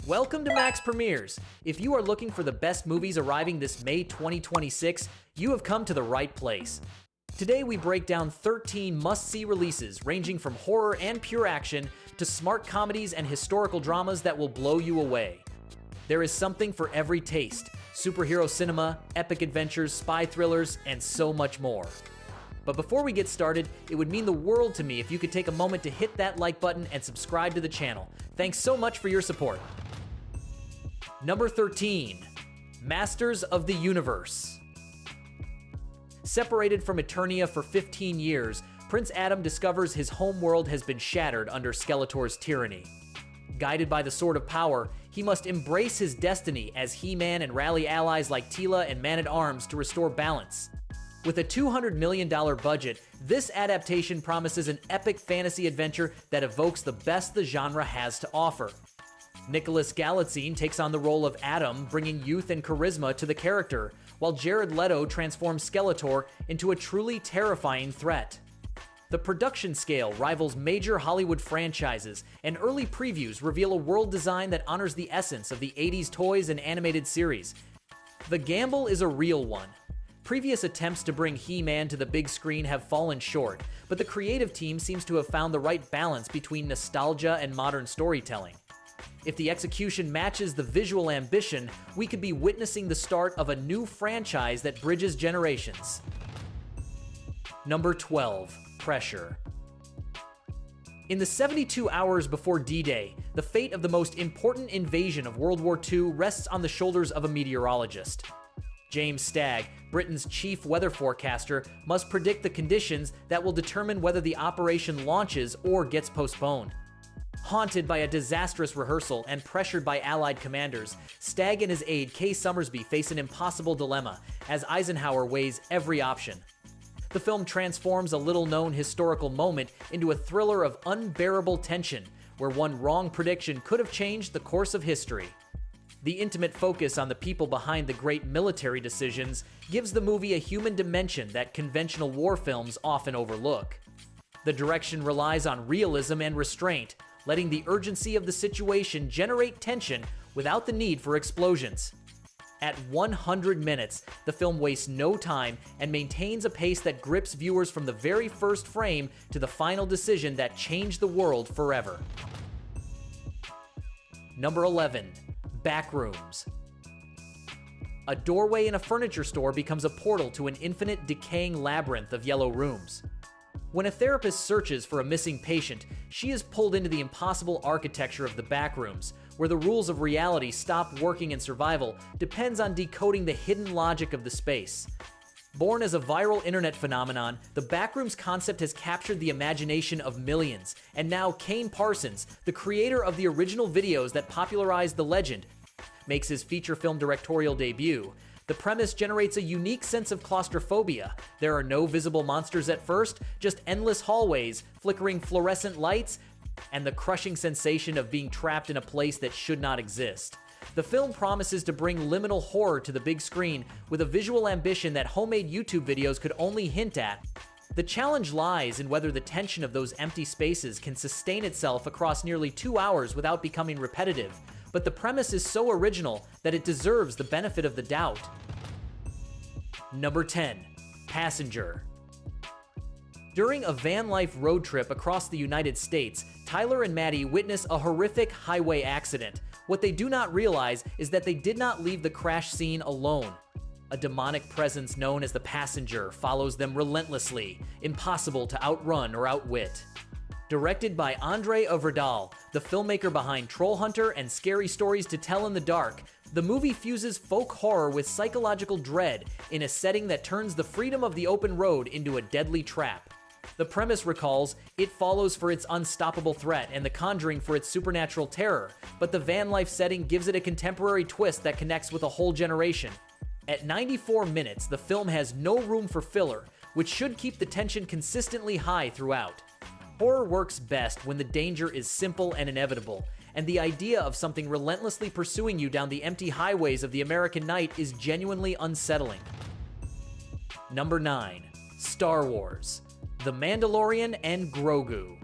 Welcome to Max Premieres. If you are looking for the best movies arriving this May 2026, you have come to the right place. Today we break down 13 must-see releases ranging from horror and pure action to smart comedies and historical dramas that will blow you away. There is something for every taste: superhero cinema, epic adventures, spy thrillers, and so much more. But before we get started, it would mean the world to me if you could take a moment to hit that like button and subscribe to the channel. Thanks so much for your support. Number 13. Masters of the Universe. Separated from Eternia for 15 years, Prince Adam discovers his home world has been shattered under Skeletor's tyranny. Guided by the Sword of Power, he must embrace his destiny as He-Man and rally allies like Teela and Man-at-Arms to restore balance. With a $200 million budget, this adaptation promises an epic fantasy adventure that evokes the best the genre has to offer. Nicholas Galitzine takes on the role of Adam, bringing youth and charisma to the character, while Jared Leto transforms Skeletor into a truly terrifying threat. The production scale rivals major Hollywood franchises, and early previews reveal a world design that honors the essence of the 80s toys and animated series. The gamble is a real one. Previous attempts to bring He-Man to the big screen have fallen short, but the creative team seems to have found the right balance between nostalgia and modern storytelling. If the execution matches the visual ambition, we could be witnessing the start of a new franchise that bridges generations. Number 12. Pressure. In the 72 hours before D-Day, the fate of the most important invasion of World War II rests on the shoulders of a meteorologist. James Stagg, Britain's chief weather forecaster, must predict the conditions that will determine whether the operation launches or gets postponed. Haunted by a disastrous rehearsal and pressured by Allied commanders, Stagg and his aide Kay Summersby face an impossible dilemma as Eisenhower weighs every option. The film transforms a little-known historical moment into a thriller of unbearable tension, where one wrong prediction could have changed the course of history. The intimate focus on the people behind the great military decisions gives the movie a human dimension that conventional war films often overlook. The direction relies on realism and restraint, letting the urgency of the situation generate tension without the need for explosions. At 100 minutes, the film wastes no time and maintains a pace that grips viewers from the very first frame to the final decision that changed the world forever. Number 11. Backrooms. A doorway in a furniture store becomes a portal to an infinite, decaying labyrinth of yellow rooms. When a therapist searches for a missing patient, she is pulled into the impossible architecture of the backrooms, where the rules of reality stop working and survival depends on decoding the hidden logic of the space. Born as a viral internet phenomenon, the Backrooms concept has captured the imagination of millions, and now Kane Parsons, the creator of the original videos that popularized the legend, makes his feature film directorial debut. The premise generates a unique sense of claustrophobia. There are no visible monsters at first, just endless hallways, flickering fluorescent lights, and the crushing sensation of being trapped in a place that should not exist. The film promises to bring liminal horror to the big screen with a visual ambition that homemade YouTube videos could only hint at. The challenge lies in whether the tension of those empty spaces can sustain itself across nearly 2 hours without becoming repetitive, but the premise is so original that it deserves the benefit of the doubt. Number 10. Passenger. During a van life road trip across the United States, Tyler and Maddie witness a horrific highway accident. What they do not realize is that they did not leave the crash scene alone. A demonic presence known as the Passenger follows them relentlessly, impossible to outrun or outwit. Directed by Andre Overdal, the filmmaker behind Trollhunter and Scary Stories to Tell in the Dark, the movie fuses folk horror with psychological dread in a setting that turns the freedom of the open road into a deadly trap. The premise recalls It Follows for its unstoppable threat and The Conjuring for its supernatural terror, but the van life setting gives it a contemporary twist that connects with a whole generation. At 94 minutes, the film has no room for filler, which should keep the tension consistently high throughout. Horror works best when the danger is simple and inevitable, and the idea of something relentlessly pursuing you down the empty highways of the American night is genuinely unsettling. Number 9. Star Wars: The Mandalorian and Grogu.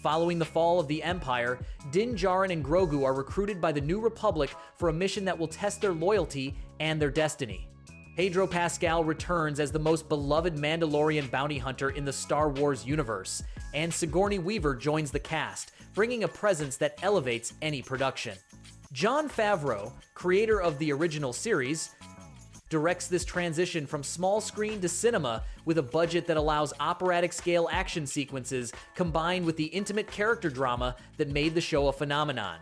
Following the fall of the Empire, Din Djarin and Grogu are recruited by the New Republic for a mission that will test their loyalty and their destiny. Pedro Pascal returns as the most beloved Mandalorian bounty hunter in the Star Wars universe, and Sigourney Weaver joins the cast, bringing a presence that elevates any production. Jon Favreau, creator of the original series, directs this transition from small screen to cinema with a budget that allows operatic-scale action sequences combined with the intimate character drama that made the show a phenomenon.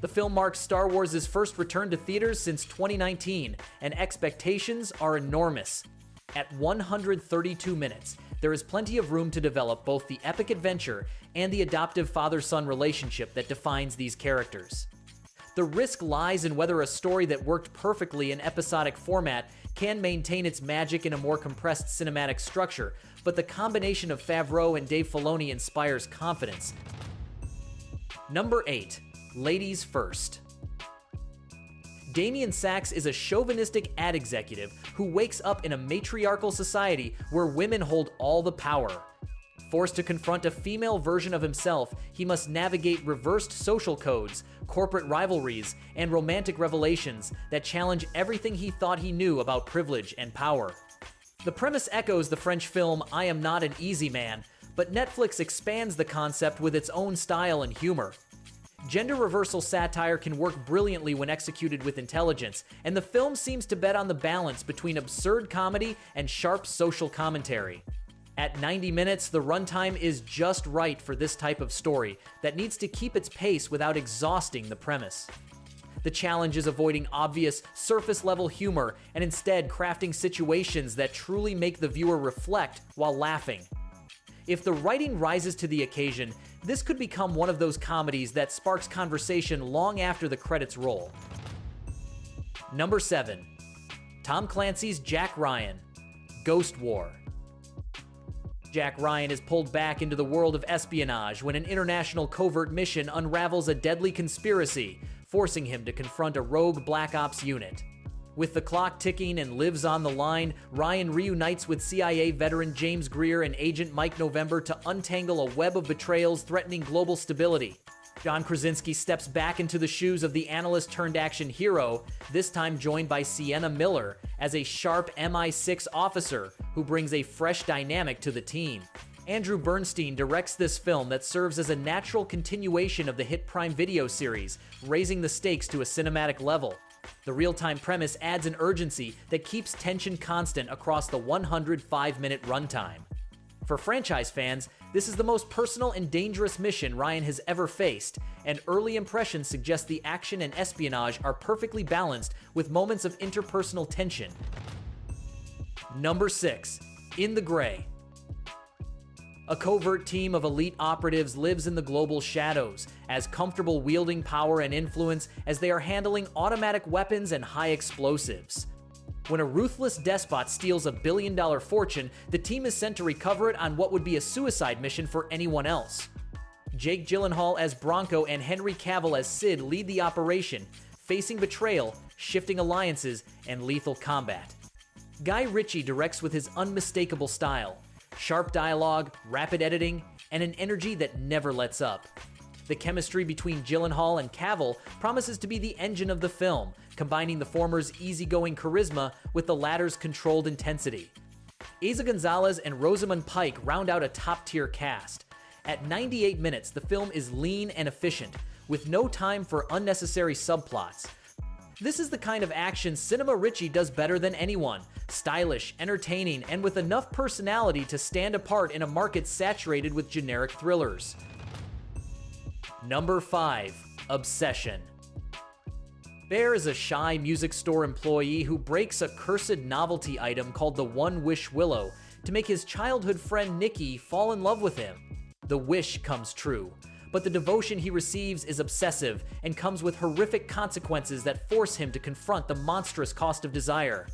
The film marks Star Wars' first return to theaters since 2019, and expectations are enormous. At 132 minutes, there is plenty of room to develop both the epic adventure and the adoptive father-son relationship that defines these characters. The risk lies in whether a story that worked perfectly in episodic format can maintain its magic in a more compressed cinematic structure, but the combination of Favreau and Dave Filoni inspires confidence. Number 8. Ladies First. Damian Sachs is a chauvinistic ad executive who wakes up in a matriarchal society where women hold all the power. Forced to confront a female version of himself, he must navigate reversed social codes, corporate rivalries, and romantic revelations that challenge everything he thought he knew about privilege and power. The premise echoes the French film I Am Not an Easy Man, but Netflix expands the concept with its own style and humor. Gender reversal satire can work brilliantly when executed with intelligence, and the film seems to bet on the balance between absurd comedy and sharp social commentary. At 90 minutes, the runtime is just right for this type of story that needs to keep its pace without exhausting the premise. The challenge is avoiding obvious, surface-level humor and instead crafting situations that truly make the viewer reflect while laughing. If the writing rises to the occasion, this could become one of those comedies that sparks conversation long after the credits roll. Number 7. Tom Clancy's Jack Ryan, Ghost War. Jack Ryan is pulled back into the world of espionage when an international covert mission unravels a deadly conspiracy, forcing him to confront a rogue Black Ops unit. With the clock ticking and lives on the line, Ryan reunites with CIA veteran James Greer and Agent Mike November to untangle a web of betrayals threatening global stability. John Krasinski steps back into the shoes of the analyst-turned-action hero, this time joined by Sienna Miller as a sharp MI6 officer who brings a fresh dynamic to the team. Andrew Bernstein directs this film that serves as a natural continuation of the hit Prime Video series, raising the stakes to a cinematic level. The real-time premise adds an urgency that keeps tension constant across the 105-minute runtime. For franchise fans, this is the most personal and dangerous mission Ryan has ever faced, and early impressions suggest the action and espionage are perfectly balanced with moments of interpersonal tension. Number 6. In the Gray. A covert team of elite operatives lives in the global shadows, as comfortable wielding power and influence as they are handling automatic weapons and high explosives. When a ruthless despot steals a billion-dollar fortune, the team is sent to recover it on what would be a suicide mission for anyone else. Jake Gyllenhaal as Bronco and Henry Cavill as Sid lead the operation, facing betrayal, shifting alliances, and lethal combat. Guy Ritchie directs with his unmistakable style, sharp dialogue, rapid editing, and an energy that never lets up. The chemistry between Gyllenhaal and Cavill promises to be the engine of the film, combining the former's easygoing charisma with the latter's controlled intensity. Eiza Gonzalez and Rosamund Pike round out a top-tier cast. At 98 minutes, the film is lean and efficient, with no time for unnecessary subplots. This is the kind of action Cinema Ritchie does better than anyone, stylish, entertaining, and with enough personality to stand apart in a market saturated with generic thrillers. Number 5. Obsession. Bear is a shy music store employee who breaks a cursed novelty item called the One Wish Willow to make his childhood friend Nikki fall in love with him. The wish comes true, but the devotion he receives is obsessive and comes with horrific consequences that force him to confront the monstrous cost of desire.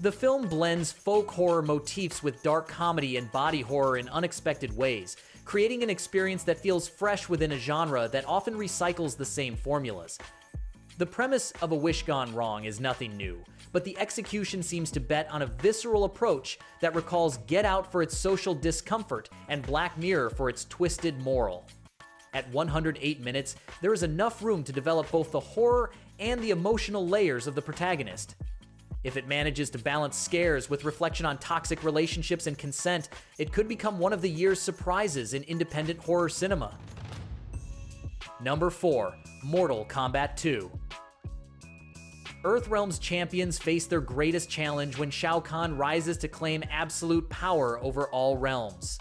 The film blends folk horror motifs with dark comedy and body horror in unexpected ways, creating an experience that feels fresh within a genre that often recycles the same formulas. The premise of A Wish Gone Wrong is nothing new, but the execution seems to bet on a visceral approach that recalls Get Out for its social discomfort and Black Mirror for its twisted moral. At 108 minutes, there is enough room to develop both the horror and the emotional layers of the protagonist. If it manages to balance scares with reflection on toxic relationships and consent, it could become one of the year's surprises in independent horror cinema. Number 4. Mortal Kombat 2. Earthrealm's champions face their greatest challenge when Shao Kahn rises to claim absolute power over all realms.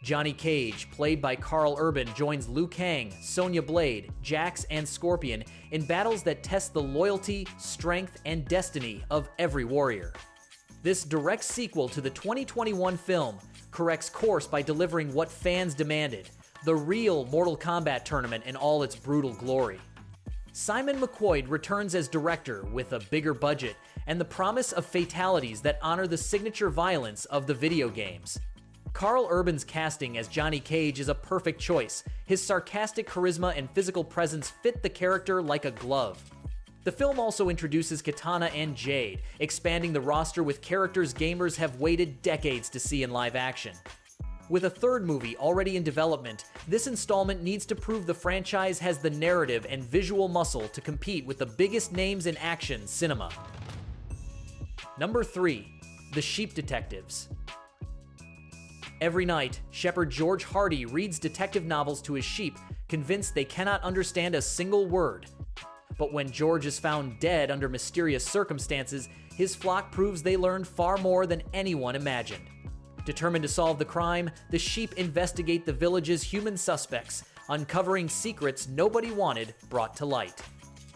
Johnny Cage, played by Karl Urban, joins Liu Kang, Sonya Blade, Jax, and Scorpion in battles that test the loyalty, strength, and destiny of every warrior. This direct sequel to the 2021 film corrects course by delivering what fans demanded: the real Mortal Kombat tournament in all its brutal glory. Simon McQuoid returns as director with a bigger budget and the promise of fatalities that honor the signature violence of the video games. Karl Urban's casting as Johnny Cage is a perfect choice. His sarcastic charisma and physical presence fit the character like a glove. The film also introduces Katana and Jade, expanding the roster with characters gamers have waited decades to see in live action. With a third movie already in development, this installment needs to prove the franchise has the narrative and visual muscle to compete with the biggest names in action cinema. Number 3. The Sheep Detectives. Every night, shepherd George Hardy reads detective novels to his sheep, convinced they cannot understand a single word. But when George is found dead under mysterious circumstances, his flock proves they learned far more than anyone imagined. Determined to solve the crime, the sheep investigate the village's human suspects, uncovering secrets nobody wanted brought to light.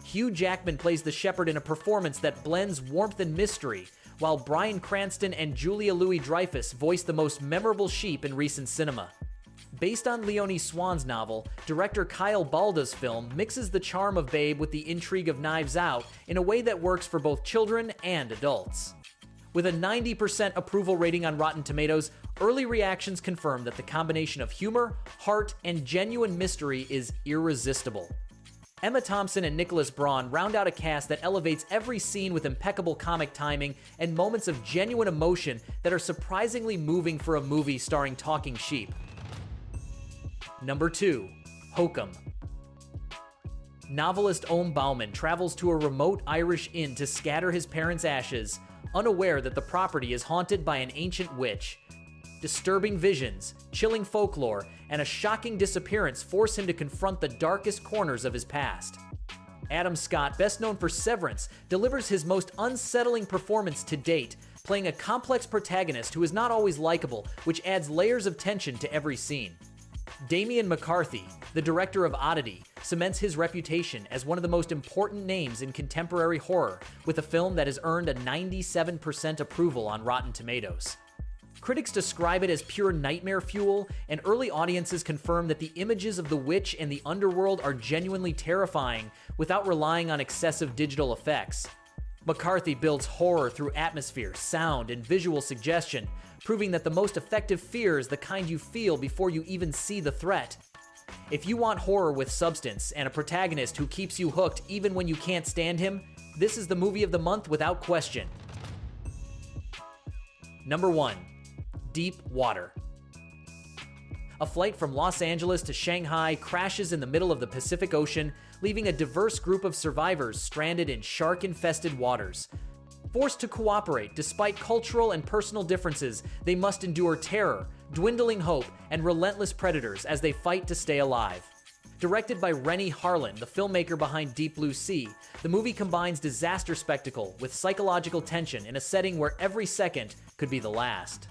Hugh Jackman plays the shepherd in a performance that blends warmth and mystery, while Bryan Cranston and Julia Louis-Dreyfus voice the most memorable sheep in recent cinema. Based on Leonie Swan's novel, director Kyle Balda's film mixes the charm of Babe with the intrigue of Knives Out in a way that works for both children and adults. With a 90% approval rating on Rotten Tomatoes, early reactions confirm that the combination of humor, heart, and genuine mystery is irresistible. Emma Thompson and Nicholas Braun round out a cast that elevates every scene with impeccable comic timing and moments of genuine emotion that are surprisingly moving for a movie starring talking sheep. Number 2. Hokum. Novelist Ohm Bauman travels to a remote Irish inn to scatter his parents' ashes, unaware that the property is haunted by an ancient witch. Disturbing visions, chilling folklore, and a shocking disappearance force him to confront the darkest corners of his past. Adam Scott, best known for Severance, delivers his most unsettling performance to date, playing a complex protagonist who is not always likable, which adds layers of tension to every scene. Damian McCarthy, the director of Oddity, cements his reputation as one of the most important names in contemporary horror, with a film that has earned a 97% approval on Rotten Tomatoes. Critics describe it as pure nightmare fuel, and early audiences confirm that the images of the witch and the underworld are genuinely terrifying without relying on excessive digital effects. McCarthy builds horror through atmosphere, sound, and visual suggestion, proving that the most effective fear is the kind you feel before you even see the threat. If you want horror with substance and a protagonist who keeps you hooked even when you can't stand him, this is the movie of the month without question. Number 1. Deep Water. A flight from Los Angeles to Shanghai crashes in the middle of the Pacific Ocean, leaving a diverse group of survivors stranded in shark-infested waters. Forced to cooperate despite cultural and personal differences, they must endure terror, dwindling hope, and relentless predators as they fight to stay alive. Directed by Rennie Harlin, the filmmaker behind Deep Blue Sea, the movie combines disaster spectacle with psychological tension in a setting where every second could be the last.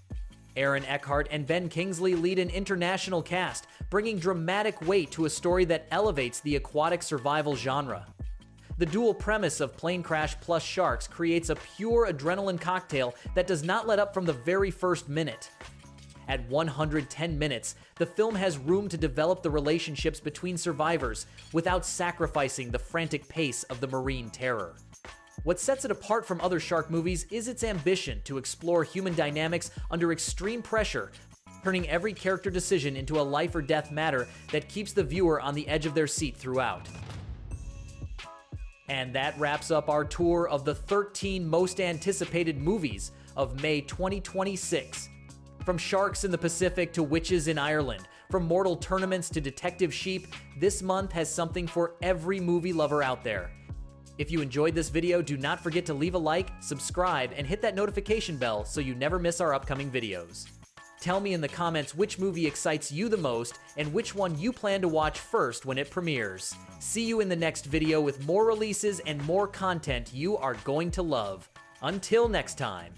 Aaron Eckhart and Ben Kingsley lead an international cast, bringing dramatic weight to a story that elevates the aquatic survival genre. The dual premise of plane crash plus sharks creates a pure adrenaline cocktail that does not let up from the very first minute. At 110 minutes, the film has room to develop the relationships between survivors without sacrificing the frantic pace of the marine terror. What sets it apart from other shark movies is its ambition to explore human dynamics under extreme pressure, turning every character decision into a life or death matter that keeps the viewer on the edge of their seat throughout. And that wraps up our tour of the 13 most anticipated movies of May 2026. From sharks in the Pacific to witches in Ireland, From Mortal Tournaments to Detective Sheep, this month has something for every movie lover out there. If you enjoyed this video, do not forget to leave a like, subscribe, and hit that notification bell so you never miss our upcoming videos. Tell me in the comments which movie excites you the most and which one you plan to watch first when it premieres. See you in the next video with more releases and more content you are going to love. Until next time.